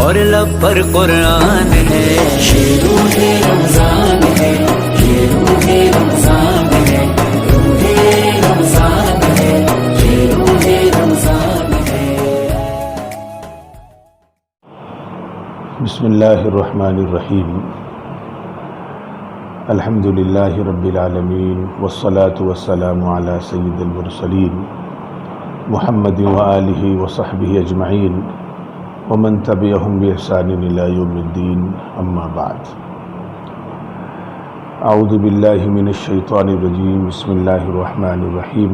اور لب پر قرآن ہے، یہ روح رمضان ہے، یہ روح رمضان ہے، روح رمضان ہے، یہ روح رمضان ہے۔ بسم اللہ الرحمن الرحیم، الحمد للہ رب العالمین، والصلاة والسلام علی سید المرسلین محمد وآلہ وصحبہ اجمعین ومن تبعہم بإحسان الی یوم الدین، اما بعد۔ اعوذ باللہ من الشیطان الرجیم، بسم اللہ الرحمن الرحیم۔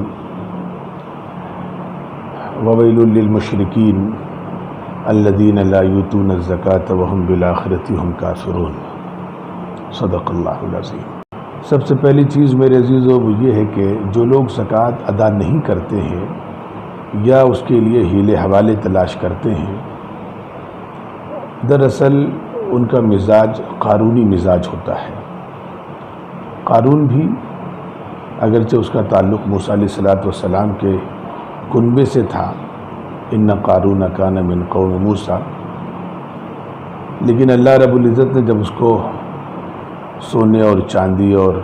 وویل للمشرکین الذین لا یؤتون الزکاة وهم بالآخرة هم کافرون۔ صدق اللہ العظیم۔ سب سے پہلی چیز میرے عزیزو وہ یہ ہے کہ جو لوگ زکوٰۃ ادا نہیں کرتے ہیں یا اس کے لیے حیلے حوالے تلاش کرتے ہیں، دراصل ان کا مزاج قارونی مزاج ہوتا ہے۔ قارون بھی اگرچہ اس کا تعلق موسیٰ علیہ السلام کے کنبے سے تھا، ان قارون کان من قوم موسیٰ، لیکن اللہ رب العزت نے جب اس کو سونے اور چاندی اور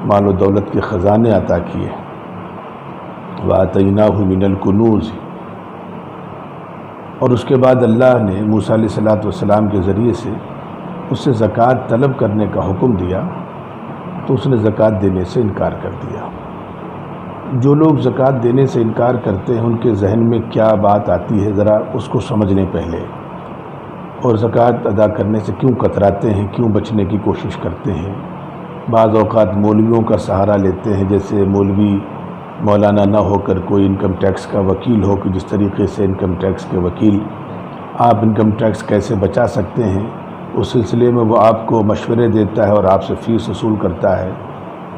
مال و دولت کے خزانے عطا کیے، وَآتَيْنَاهُ مِنَ الْكُنُوزِ، اور اس کے بعد اللہ نے موسیٰ علیہ السلام کے ذریعے سے اس سے زکوٰۃ طلب کرنے کا حکم دیا، تو اس نے زکوٰۃ دینے سے انکار کر دیا۔ جو لوگ زکوٰۃ دینے سے انکار کرتے ہیں ان کے ذہن میں کیا بات آتی ہے، ذرا اس کو سمجھ لیں پہلے، اور زکوٰۃ ادا کرنے سے کیوں کتراتے ہیں، کیوں بچنے کی کوشش کرتے ہیں۔ بعض اوقات مولویوں کا سہارا لیتے ہیں، جیسے مولوی مولانا نہ ہو کر کوئی انکم ٹیکس کا وکیل ہو، کہ جس طریقے سے انکم ٹیکس کے وکیل آپ انکم ٹیکس کیسے بچا سکتے ہیں اس سلسلے میں وہ آپ کو مشورے دیتا ہے اور آپ سے فیس وصول کرتا ہے۔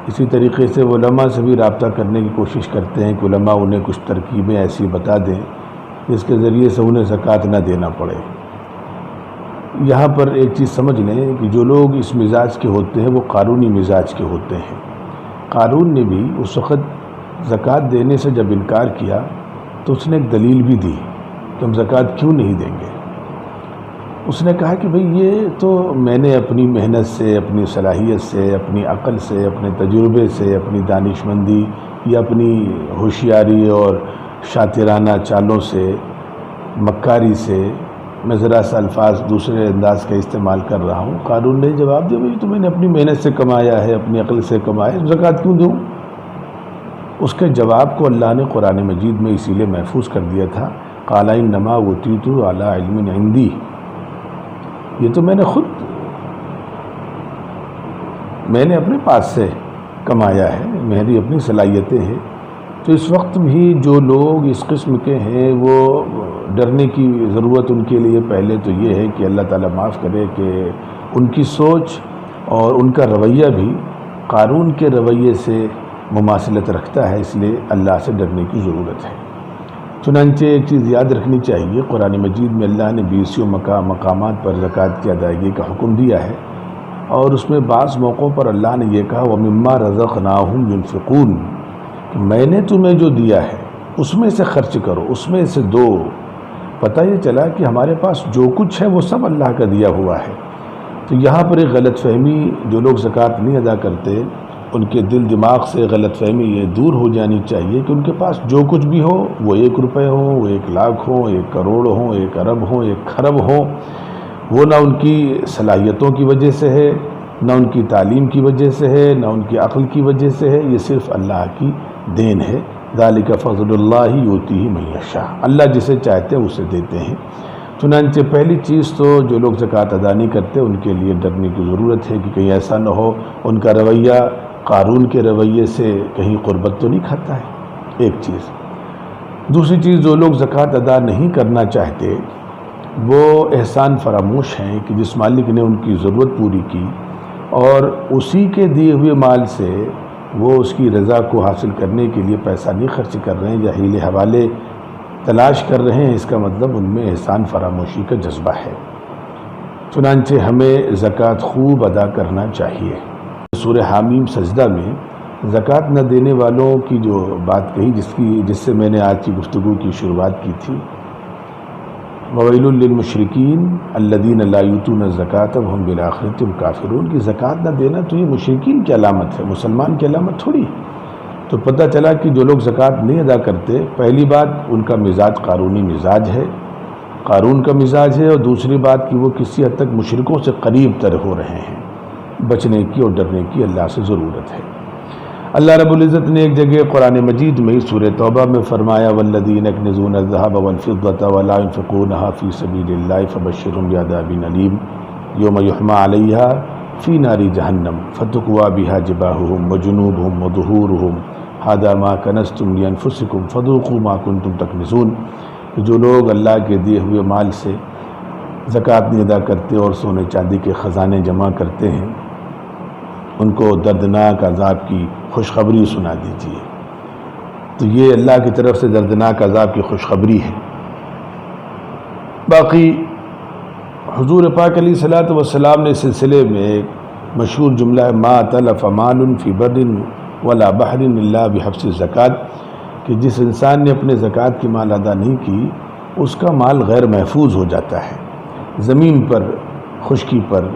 اسی طریقے سے وہ علماء سے بھی رابطہ کرنے کی کوشش کرتے ہیں کہ علماء انہیں کچھ ترکیبیں ایسی بتا دیں جس کے ذریعے سے انہیں زکوٰۃ نہ دینا پڑے۔ یہاں پر ایک چیز سمجھ لیں کہ جو لوگ اس مزاج کے ہوتے ہیں وہ قارونی مزاج کے ہوتے ہیں۔ قارون نے بھی اس وقت زکوٰۃ دینے سے جب انکار کیا تو اس نے ایک دلیل بھی دی کہ ہم زکوٰۃ کیوں نہیں دیں گے۔ اس نے کہا کہ بھئی یہ تو میں نے اپنی محنت سے، اپنی صلاحیت سے، اپنی عقل سے، اپنے تجربے سے، اپنی دانشمندی یا اپنی ہوشیاری اور شاطرانہ چالوں سے، مکاری سے، میں ذرا سا الفاظ دوسرے انداز کا استعمال کر رہا ہوں۔ قارون نے جواب دیا، بھئی تو میں نے اپنی محنت سے کمایا ہے، اپنی عقل سے کمایا ہے، زکوٰۃ کیوں دوں؟ اس کے جواب کو اللہ نے قرآن مجید میں اسی لیے محفوظ کر دیا تھا، قال انما اوتیت علی علم عندی، یہ تو میں نے اپنے پاس سے کمایا ہے، میری اپنی صلاحیتیں ہیں۔ تو اس وقت بھی جو لوگ اس قسم کے ہیں وہ ڈرنے کی ضرورت ان کے لیے پہلے تو یہ ہے کہ اللہ تعالیٰ معاف کرے کہ ان کی سوچ اور ان کا رویہ بھی قارون کے رویے سے مماثلت رکھتا ہے، اس لیے اللہ سے ڈرنے کی ضرورت ہے۔ چنانچہ ایک چیز یاد رکھنی چاہیے، قرآن مجید میں اللہ نے 20 مقامات پر زکوٰۃ کی ادائیگی کا حکم دیا ہے، اور اس میں بعض موقعوں پر اللہ نے یہ کہا وَمِمَّا رَزَقْنَاهُمْ يُنْفِقُونَ، کہ میں نے تمہیں جو دیا ہے اس میں سے خرچ کرو، اس میں سے دو۔ پتہ یہ چلا کہ ہمارے پاس جو کچھ ہے وہ سب اللہ کا دیا ہوا ہے۔ تو یہاں پر ایک غلط فہمی، جو لوگ زکوٰۃ نہیں ادا کرتے ان کے دل دماغ سے غلط فہمی یہ دور ہو جانی چاہیے کہ ان کے پاس جو کچھ بھی ہو، وہ 1 روپے ہو، وہ 1 لاکھ ہو، 1 کروڑ ہو، 1 ارب ہو، 1 خرب ہو، وہ نہ ان کی صلاحیتوں کی وجہ سے ہے، نہ ان کی تعلیم کی وجہ سے ہے، نہ ان کی عقل کی وجہ سے ہے، یہ صرف اللہ کی دین ہے۔ ذالک فضل اللہ یؤتیہ من یشاء، اللہ جسے چاہتے ہیں اسے دیتے ہیں۔ چنانچہ پہلی چیز تو جو لوگ زکوٰۃ ادا نہیں کرتے ان کے لیے ڈرنے کی ضرورت ہے کہ کہیں ایسا نہ ہو ان کا رویہ قارون کے رویے سے کہیں قربت تو نہیں کھاتا ہے، ایک چیز۔ دوسری چیز، جو لوگ زکوٰۃ ادا نہیں کرنا چاہتے وہ احسان فراموش ہیں کہ جس مالک نے ان کی ضرورت پوری کی اور اسی کے دیے ہوئے مال سے وہ اس کی رضا کو حاصل کرنے کے لیے پیسہ نہیں خرچ کر رہے ہیں یا حیلے حوالے تلاش کر رہے ہیں، اس کا مطلب ان میں احسان فراموشی کا جذبہ ہے۔ چنانچہ ہمیں زکوٰۃ خوب ادا کرنا چاہیے۔ سورہ حامیم سجدہ میں زکوٰۃ نہ دینے والوں کی جو بات کہی، جس سے میں نے آج کی گفتگو کی شروعات کی تھی، وویل للمشرکین الذین لا یؤتون الزکاۃ وهم بالآخرۃ هم کافرون کی زکوٰۃ نہ دینا تو یہ مشرکین کی علامت ہے، مسلمان کی علامت تھوڑی ہے۔ تو پتہ چلا کہ جو لوگ زکوٰۃ نہیں ادا کرتے، پہلی بات ان کا مزاج قارونی مزاج ہے، قارون کا مزاج ہے، اور دوسری بات کہ وہ کسی حد تک مشرکوں سے قریب تر ہو رہے ہیں۔ بچنے کی اور ڈرنے کی اللہ سے ضرورت ہے۔ اللہ رب العزت نے ایک جگہ قرآن مجید میں سورہ توبہ میں فرمایا والذین یکنزون الذهب والفضة ولا ينفقونها في سبيل الله فبشرهم بعذاب أليم يوم يحمى عليها في نار جہنم فتقوى بها جباههم وجنوبهم وظهورهم هذا ما كنزتم لأنفسكم فذوقوا ما كنتم تكنزون۔ جو لوگ اللہ کے دیے ہوئے مال سے زکوٰۃ نہیں ادا کرتے اور سونے چاندی کے خزانے جمع کرتے ہیں، ان کو دردناک عذاب کی خوشخبری سنا دیجیے۔ تو یہ اللہ کی طرف سے دردناک عذاب کی خوشخبری ہے۔ باقی حضور پاک علیہ الصلوۃ والسلام نے اس سلسلے میں ایک مشہور جملہ ہے ما تلف مال فی بر ولا بحر الا بحبس الزکوٰۃ، کہ جس انسان نے اپنے زکوٰۃ کی مال ادا نہیں کی اس کا مال غیر محفوظ ہو جاتا ہے۔ زمین پر، خشکی پر،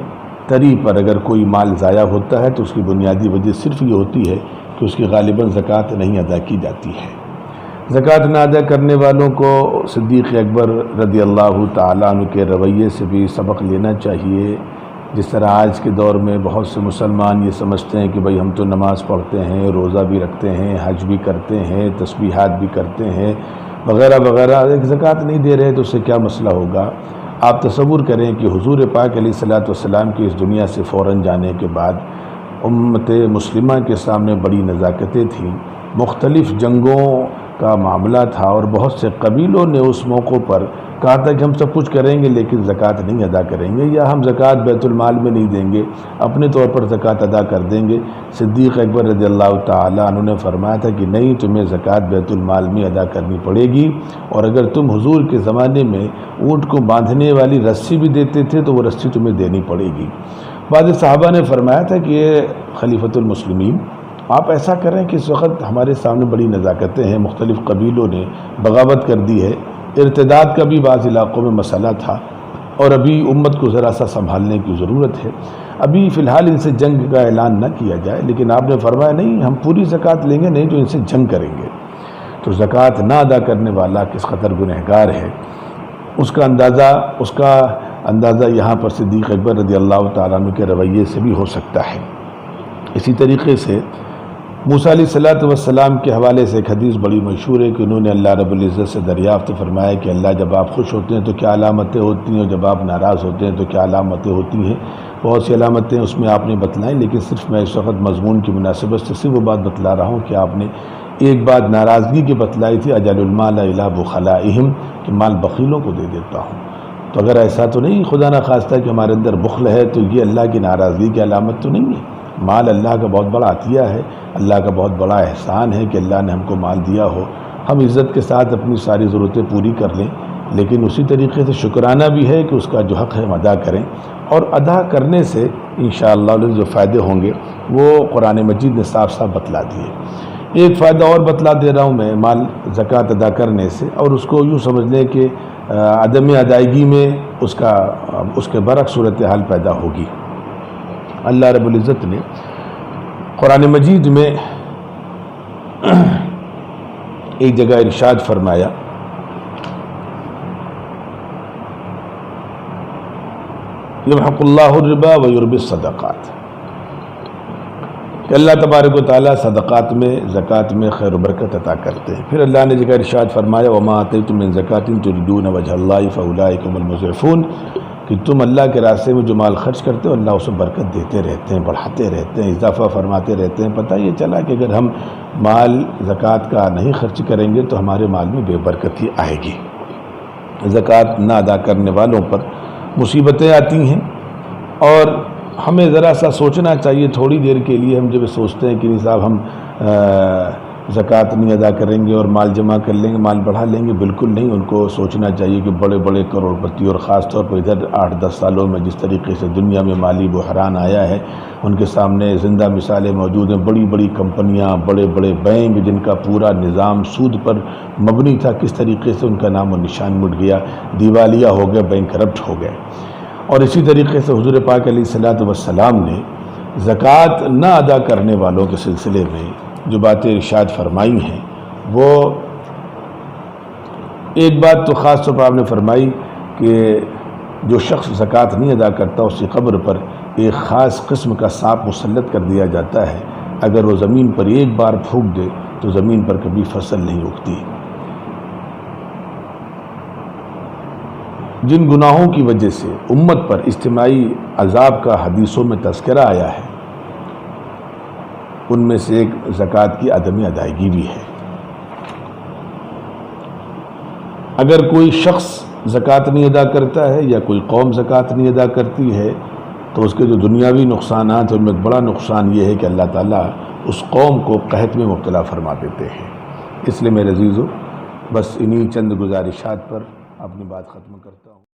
تری پر اگر کوئی مال ضائع ہوتا ہے تو اس کی بنیادی وجہ صرف یہ ہوتی ہے کہ اس کی غالباً زکوٰۃ نہیں ادا کی جاتی ہے۔ زکوٰۃ نہ ادا کرنے والوں کو صدیق اکبر رضی اللہ تعالیٰ عنہ کے رویے سے بھی سبق لینا چاہیے۔ جس طرح آج کے دور میں بہت سے مسلمان یہ سمجھتے ہیں کہ بھئی ہم تو نماز پڑھتے ہیں، روزہ بھی رکھتے ہیں، حج بھی کرتے ہیں، تسبیحات بھی کرتے ہیں وغیرہ وغیرہ، ایک زکوٰۃ نہیں دے رہے تو اس سے کیا مسئلہ ہوگا؟ آپ تصور کریں کہ حضور پاک علیہ الصلوۃ والسلام کی اس دنیا سے فوراً جانے کے بعد امت مسلمہ کے سامنے بڑی نزاکتیں تھیں، مختلف جنگوں کا معاملہ تھا، اور بہت سے قبیلوں نے اس موقع پر کہا تھا کہ ہم سب کچھ کریں گے لیکن زکوٰۃ نہیں ادا کریں گے، یا ہم زکوٰۃ بیت المال میں نہیں دیں گے، اپنے طور پر زکوٰۃ ادا کر دیں گے۔ صدیق اکبر رضی اللہ تعالیٰ عنہ نے فرمایا تھا کہ نہیں، تمہیں زکوٰۃ بیت المال میں ادا کرنی پڑے گی، اور اگر تم حضور کے زمانے میں اونٹ کو باندھنے والی رسی بھی دیتے تھے تو وہ رسی تمہیں دینی پڑے گی۔ بعض صحابہ نے فرمایا تھا کہ یہ خلیفۃ المسلمین، آپ ایسا کریں کہ اس وقت ہمارے سامنے بڑی نزاکتیں ہیں، مختلف قبیلوں نے بغاوت کر دی ہے، ارتداد کا بھی بعض علاقوں میں مسئلہ تھا، اور ابھی امت کو ذرا سا سنبھالنے کی ضرورت ہے، ابھی فی الحال ان سے جنگ کا اعلان نہ کیا جائے۔ لیکن آپ نے فرمایا نہیں، ہم پوری زکوٰۃ لیں گے، نہیں تو ان سے جنگ کریں گے۔ تو زکوٰۃ نہ ادا کرنے والا کس قدر گنہگار ہے اس کا اندازہ یہاں پر صدیق اکبر رضی اللہ تعالیٰ عنہ کے رویے سے بھی ہو سکتا ہے۔ اسی طریقے سے موسیٰ علیہ الصلوۃ والسلام کے حوالے سے ایک حدیث بڑی مشہور ہے کہ انہوں نے اللہ رب العزت سے دریافت فرمایا کہ اللہ جب آپ خوش ہوتے ہیں تو کیا علامتیں ہوتی ہیں، اور جب آپ ناراض ہوتے ہیں تو کیا علامتیں ہوتی ہیں؟ بہت سی علامتیں اس میں آپ نے بتلائیں، لیکن صرف میں اس وقت مضمون کی مناسبت سے صرف وہ بات بتلا رہا ہوں کہ آپ نے ایک بات ناراضگی کی بتلائی تھی، اجل المال الی بخلائہم، کہ مال بخیلوں کو دے دیتا ہوں۔ تو اگر ایسا تو نہیں، خدا نہ خواستہ کہ ہمارے اندر بخل ہے، تو یہ اللہ کی ناراضگی کی علامت تو نہیں ہے۔ مال اللہ کا بہت بڑا عطیہ ہے، اللہ کا بہت بڑا احسان ہے کہ اللہ نے ہم کو مال دیا ہو، ہم عزت کے ساتھ اپنی ساری ضرورتیں پوری کر لیں، لیکن اسی طریقے سے شکرانہ بھی ہے کہ اس کا جو حق ہے ہم ادا کریں، اور ادا کرنے سے انشاءاللہ جو فائدے ہوں گے وہ قرآن مجید نے صاف صاف بتلا دیے۔ ایک فائدہ اور بتلا دے رہا ہوں میں مال زکوٰۃ ادا کرنے سے، اور اس کو یوں سمجھ لیں کہ عدم ادائیگی میں اس کے برعکس صورتحال پیدا ہوگی۔ اللہ رب العزت نے قرآن مجید میں ایک جگہ ارشاد فرمایا یمحق اللہ الربا ویربی الصدقات، کہ اللہ تبارک و تعالیٰ صدقات میں، زکوٰۃ میں خیر و برکت عطا کرتے ہیں۔ پھر اللہ نے جگہ ارشاد فرمایا وما آتیتم من زکاۃ تریدون وجہ اللہ فاولئک هم المضعفون، کہ تم اللہ کے راستے میں جو مال خرچ کرتے ہو اللہ اسے برکت دیتے رہتے ہیں، بڑھاتے رہتے ہیں، اضافہ فرماتے رہتے ہیں۔ پتہ یہ چلا کہ اگر ہم مال زکوٰۃ کا نہیں خرچ کریں گے تو ہمارے مال میں بے برکتی آئے گی۔ زکوٰۃ نہ ادا کرنے والوں پر مصیبتیں آتی ہیں، اور ہمیں ذرا سا سوچنا چاہیے تھوڑی دیر کے لیے۔ ہم جب سوچتے ہیں کہ نہیں صاحب ہم زکوٰۃ نہیں ادا کریں گے اور مال جمع کر لیں گے، مال بڑھا لیں گے، بالکل نہیں۔ ان کو سوچنا چاہیے کہ بڑے بڑے کروڑپتی اور خاص طور پر ادھر 8-10 سالوں میں جس طریقے سے دنیا میں مالی بحران آیا ہے، ان کے سامنے زندہ مثالیں موجود ہیں۔ بڑی بڑی کمپنیاں، بڑے بڑے بینک جن کا پورا نظام سود پر مبنی تھا، کس طریقے سے ان کا نام و نشان مٹ گیا، دیوالیہ ہو گئے، بینک کرپٹ ہو گئے۔ اور اسی طریقے سے حضور پاک علیہ الصلوۃ والسلام نے زکوٰۃ نہ ادا کرنے والوں کے سلسلے میں جو باتیں ارشاد فرمائی ہیں، وہ ایک بات تو خاص طور پر آپ نے فرمائی کہ جو شخص زکوٰۃ نہیں ادا کرتا اس کی قبر پر ایک خاص قسم کا سانپ مسلط کر دیا جاتا ہے، اگر وہ زمین پر ایک بار پھونک دے تو زمین پر کبھی فصل نہیں اگتی۔ جن گناہوں کی وجہ سے امت پر اجتماعی عذاب کا حدیثوں میں تذکرہ آیا ہے، ان میں سے ایک زکوٰۃ کی عدم ادائیگی بھی ہے۔ اگر کوئی شخص زکوٰۃ نہیں ادا کرتا ہے یا کوئی قوم زکوٰۃ نہیں ادا کرتی ہے تو اس کے جو دنیاوی نقصانات ہیں ان میں ایک بڑا نقصان یہ ہے کہ اللہ تعالیٰ اس قوم کو قحط میں مبتلا فرما دیتے ہیں۔ اس لیے میرے عزیزو، بس انہی چند گزارشات پر اپنی بات ختم کرتا ہوں۔